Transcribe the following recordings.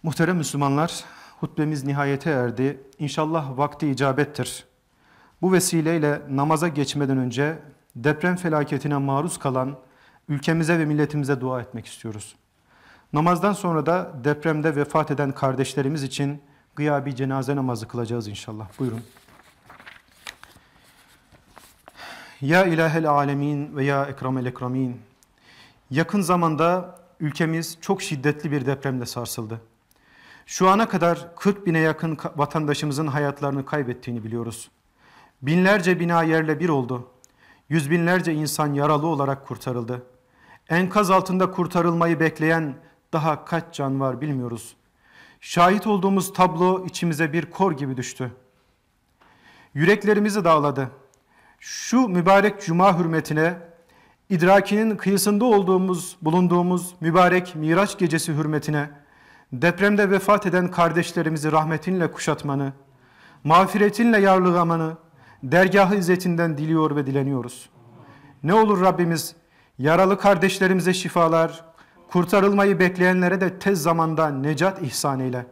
Muhterem Müslümanlar, hutbemiz nihayete erdi. İnşallah vakti icabettir. Bu vesileyle namaza geçmeden önce deprem felaketine maruz kalan ülkemize ve milletimize dua etmek istiyoruz. Namazdan sonra da depremde vefat eden kardeşlerimiz için gıyabi cenaze namazı kılacağız inşallah. Buyurun. Ya ilahel alemin ve ya ekremel ekremin. Yakın zamanda ülkemiz çok şiddetli bir depremle sarsıldı. Şu ana kadar 40 bine yakın vatandaşımızın hayatlarını kaybettiğini biliyoruz. Binlerce bina yerle bir oldu. Yüz binlerce insan yaralı olarak kurtarıldı. Enkaz altında kurtarılmayı bekleyen daha kaç can var bilmiyoruz. Şahit olduğumuz tablo içimize bir kor gibi düştü. Yüreklerimizi dağladı. Şu mübarek cuma hürmetine, idrakinin kıyısında bulunduğumuz mübarek Miraç gecesi hürmetine, depremde vefat eden kardeşlerimizi rahmetinle kuşatmanı, mağfiretinle yarlıgamanı, dergâh-ı izzetinden diliyor ve dileniyoruz. Ne olur Rabbimiz yaralı kardeşlerimize şifalar, kurtarılmayı bekleyenlere de tez zamanda necat ihsan eyle.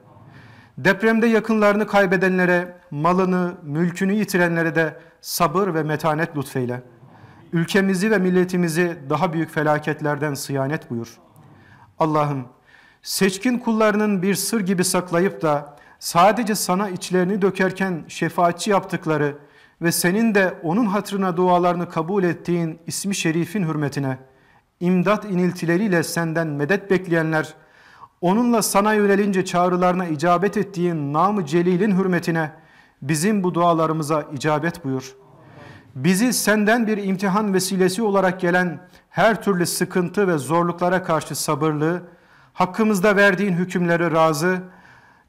Depremde yakınlarını kaybedenlere, malını, mülkünü yitirenlere de sabır ve metanet lütfeyle. Ülkemizi ve milletimizi daha büyük felaketlerden sıyanet buyur. Allah'ım, seçkin kullarının bir sır gibi saklayıp da sadece sana içlerini dökerken şefaatçi yaptıkları ve senin de onun hatırına dualarını kabul ettiğin ismi şerifin hürmetine, imdat iniltileriyle senden medet bekleyenler, onunla sana yönelince çağrılarına icabet ettiğin nam-ı celilin hürmetine bizim bu dualarımıza icabet buyur. Bizi senden bir imtihan vesilesi olarak gelen her türlü sıkıntı ve zorluklara karşı sabırlı, hakkımızda verdiğin hükümlere razı,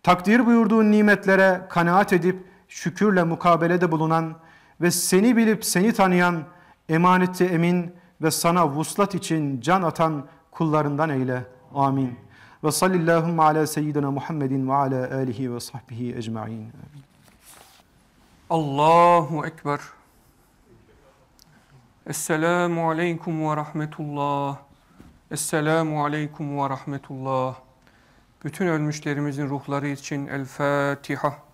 takdir buyurduğun nimetlere kanaat edip şükürle mukabelede bulunan ve seni bilip seni tanıyan, emaneti emin ve sana vuslat için can atan kullarından eyle. Amin. Ve sallallahu ala seyyidina Muhammedin ve ala alihi ve sahbihi ecma'in. Allahu Ekber. Esselamu aleyküm ve rahmetullah. Esselamu aleyküm ve rahmetullah. Bütün ölmüşlerimizin ruhları için El Fatiha.